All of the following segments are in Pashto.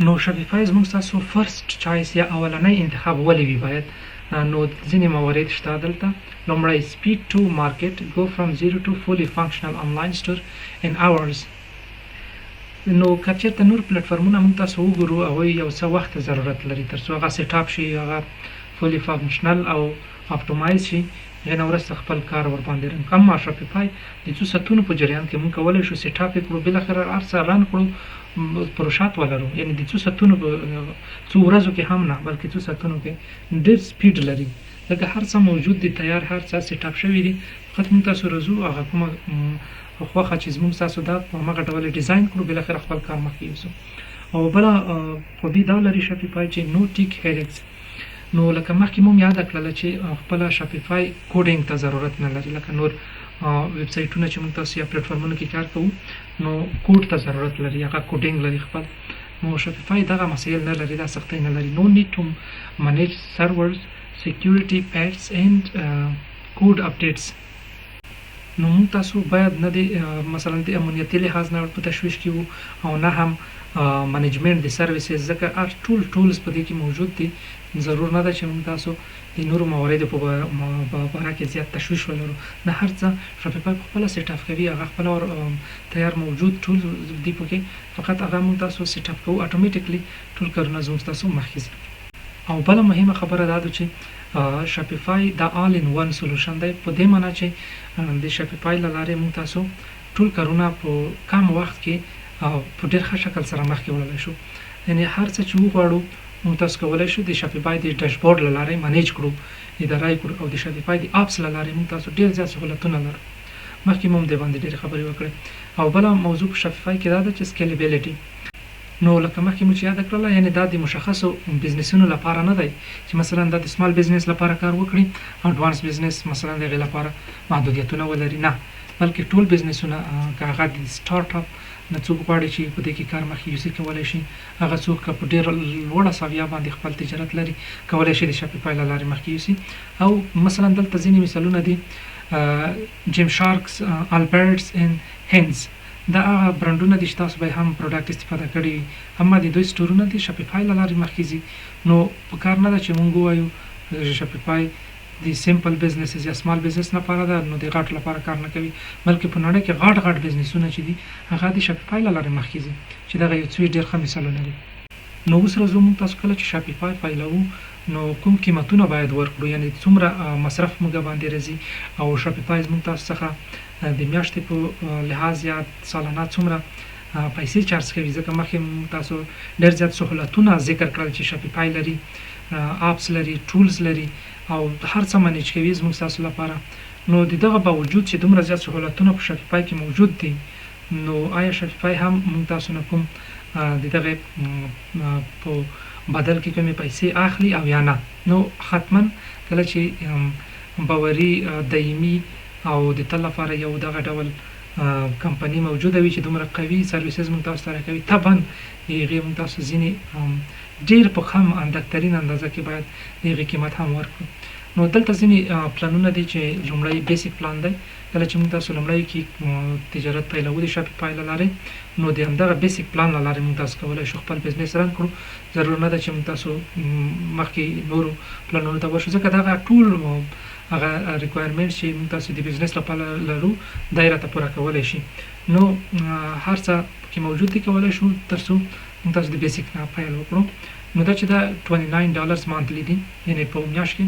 نو شاپیفای زموږ تاسو فرست چایس یا اولنۍ انتخاب ولې وي باید نو ځینې موارد شته دلته. لومړی speed to market, go from zero to fully functional online store in hours. نو که چېرته نور پلیټفارمونه موږ تاسو وګورو هغوی یو څه وخت ضرورت لري تر څو هغه سیټ اپ شي، هغه فولي فانکشنل او اپټومایز شي، هغې نه وروسته خپل کار ورباندې رن کړو. اما شاپیفای د څو ساعتونو په جریان کې موږ کولی شو سیټ اپ یې کړو، بالاخره هر څه رن کړو، پروژات ولرو، یعنې د څو ساعتونو څو ورځو کې هم نه بلکې څو ساعتونو کې ډېر سپیډ لري، ځکه هر څه موجود دي، تیار هر څه سیټ اپ شوي دي، فقط موږ تاسو راځو هغه کومه خوښه چې زموږ تاسو دا په همغه ډول ډیزاین کړو، بالاخره خپل کار مخکې یوسو. او بله خوبي دا لري شاپیفای چې نو ټیک هیډکس. نو لکه مخکې مو یاده کړله چې خپله شاپیفای کوډینګ ته ضرورت نه لري، لکه نور ویب سایټونه چې موږ تاسو یا پلیټفارمونو کې کار کوو نو کوډ ته ضرورت لري، هغه کوډینګ لري خپل. نو شاپیفای دغه مسایل نه لري، دا سختۍ نه لري. نو نیډ ټو منیج سرورز، سیکیورټي پیچز اینډ کوډ اپډیټس. نو موږ تاسو باید نه د مثلا د امنیتي لحاظ نه په تشویش کې وو او نه هم منیجمنت د سرویسز، ځکه هر ټولز په دې کې موجود دي. ضرور نه ده چې موږ تاسو د نورو مواردو په باره کې زیات تشویش ولرو، نه هر څه شاپیفای په خپله سیټ اپ کوي، هغه خپله تیار موجود ټول دي پکې، فقط هغه موږ تاسو سیټ اپ کوو، اټومیټیکلی ټول کارونه زموږ تاسو مخکې ځي. او بله مهمه خبره دا ده چې شاپیفای دا آل ان ون سولوشن دی، په دې معنی چې د شاپیفای له لارې موږ تاسو ټول کارونه په کم وخت کې په ډېر ښه شکل سره مخکې وړلی شو. یعنې هر څه چې وغواړو موږ تاسو کولی شو د شاپیفای د ډیشبورډ له لارې منیج کړو، اداره یې کړو، او د شاپیفای د اپس له لارې موږ تاسو ډېر زیات سهولتونه لرو. مخکې مو هم دې باندې ډېرې خبرې وکړې. او بله موضوع په شاپیفای کې دا ده چې سکیلیبیلیټي. نو لکه مخکې مو چې یاده کړله، یعنې دا د مشخصو بزنسونو لپاره نه دی چې مثلا دا د سمال بزنس لپاره کار وکړي، اډوانس بزنس مثلا د هغې لپاره محدودیتونه ولري، نه، بلکې ټول بزنسونه که هغه د سټارټ اپ نه څوک غواړي چې په دې کې کار مخکې یوسي کولی شي، هغه څوک که په ډېره لوړه سویه باندې خپل تجارت لري کولی شي د شاپیفای له لارې مخکې یوسي. او مثلا دلته ځینې مثالونه دي، جیم شارکس، البرټس اینډ هینز، دا هغه برانډونه دي چې تاسو به هم پروډکټ استفاده کړي وي، اما د دوی سټورونه دي شاپیفای له لارې مخکې ځي. نو په کار نه ده چې مونږ ووایو شاپیفای د سیمپل بزنسز یا سمال بزنس لپاره ده، نو د غټ لپاره کار نه کوي، بلکې په نړۍ کې غټ بزنسونه چې دي هغه د شاپیفای له لارې مخکې ځي، چې دغه یو څو ډېر ښه مثالونه دي. نو اوس راځو موږ تاسو کله چې شاپیفای پیلوو نو کوم قیمتونه باید ورکړو، یعنې څومره مصرف موږ باندې راځي، او شاپیفای موږ تاسو څخه د میاشتې په لحاظ یا سالانه څومره پیسې چارج کوي، ځکه مخکې تاسو ډېر زیات سهولتونه ذکر کړل چې شاپیفای لري، اپس لري، ټولز لري، او هر څه منیج کوي زموږ تاسو لپاره. نو د دغه باوجود چې دومره زیات سهولتونه په شاپیفای کې موجود دي، نو آیا شاپیفای هم موږ تاسو نه کوم د دغې په بدل کې کومې پیسې اخلي او یا نه؟ نو حتما کله چې باوري دایمي او د تل لپاره یو دغه ډول کمپني موجوده وي چې دومره قوي سرویسز موږ تاسو ته راکوي، طبعا هغې موږ تاسو ځینې ډېر په کم اندکترین اندازه کې باید د هغې قیمت هم ورکړو. نو دلته ځینې پلانونه دي چې لومړی بیسیک پلان دی، کله چې موږ تاسو لومړی کې تجارت پیلوو د شاپیفای له لارې، نو د همدغه بیسیک پلان له لارې موږ تاسو کولی شو خپل بزنس رن کړو. ضرور نه ده چې موږ تاسو مخکې نورو پلانونو ته ورشو، ځکه دغه ټول هغه ریکوایرمنټ چې موږ تاسو د بزنس لپاره لرو دا یې راته پوره کولی شي. نو هر څه پکې موجود دي، کولی شو تر څو موږ تاسو د بیسیک نه پیل وکړو. نو دا چې دا $29 مانتلی دي، یعنې په میاشت کې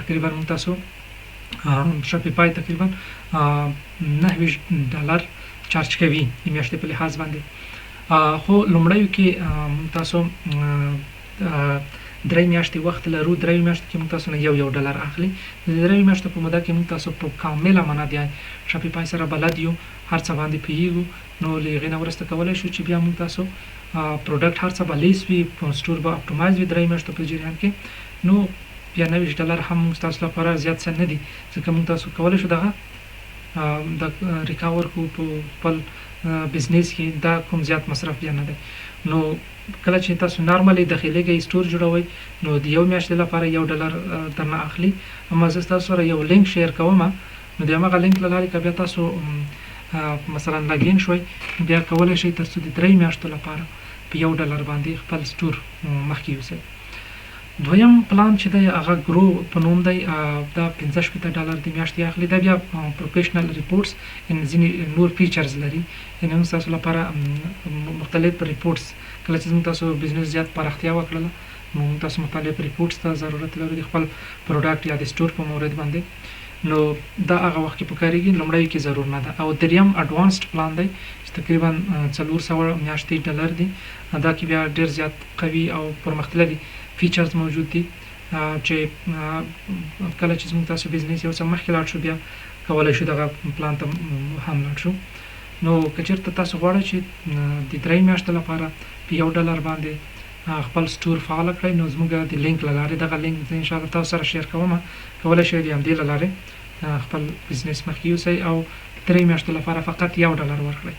تقریبا موږ تاسو شاپیفای تقریبا $9 چارج کوي د میاشتې په لحاظ باندې. خو لومړیو کې موږ تاسو 3 میاشتې وخت لرو، 3 میاشتې کې موږ تاسو نه $1 اخلي. د 3 میاشتو په موده کې موږ تاسو په کامله معنا د شاپیفای سره بلد یو، هر څه باندې پوهیږو. نو له هغې نه وروسته کولی شو چې بیا موږ تاسو پروډکټ هر څه به لیس وي، سټور به اپټومایز وي 3 میاشتو په جریان کې. نو بیا $90 هم موږ تاسو لپاره زیات څه نه دي، ځکه موږ تاسو کولی شو دغه د ریکاور کړو په خپل بزنس کې، دا کوم زیات مصرف بیا نه دی. نو کله چې تاسو نارملی داخلېږئ سټور جوړوئ، نو د یو میاشتې لپاره $1 درنه اخلي. اما زه ستاسو سره یو لینک شیر کوم، نو د همغه لینک له لارې که بیا تاسو مثلا لاګین شوئ، بیا کولی شئ تر څو د 3 میاشتو لپاره په $1 باندې خپل سټور مخکې یوسئ. دویم پلان چې دی هغه ګرو په نوم دی، دا $15 د میاشتې اخلي. دا بیا پروفیشنل ریپورټس ان ځینې نور فیچرز لري، یعنې موږ تاسو لپاره مختلف ریپورټس کله چې موږ تاسو بزنس زیات پراختیا وکړله نو تاسو مختلف ریپورټس ته ضرورت لري د خپل پروډکټ یا د سټور په مورد باندې، نو دا هغه وخت کې پکارېږي، لومړی کې ضرور نه ده. او دریم اډوانسډ پلان دی چې تقریبا $400 میاشتې دی. دا کې بیا ډېر زیات قوي او پرمختللي فیچرز موجود دي چې کله چې موږ تاسو بزنس یو څه مخکې لاړ شو بیا کولی شو دغه پلان ته هم لاړ شو. نو که چېرته تاسو غواړئ چې د 3 میاشتو لپاره په $1 باندې خپل سټور فعال کړئ نو زموږ د لینک له لارې دغه لینک زه انشاءالله تاسو سره شیر کوم، کولی شئ د همدې له لارې خپل بزنس مخکې یوسئ او 3 میاشتو لپاره فقط $1 ورکړئ.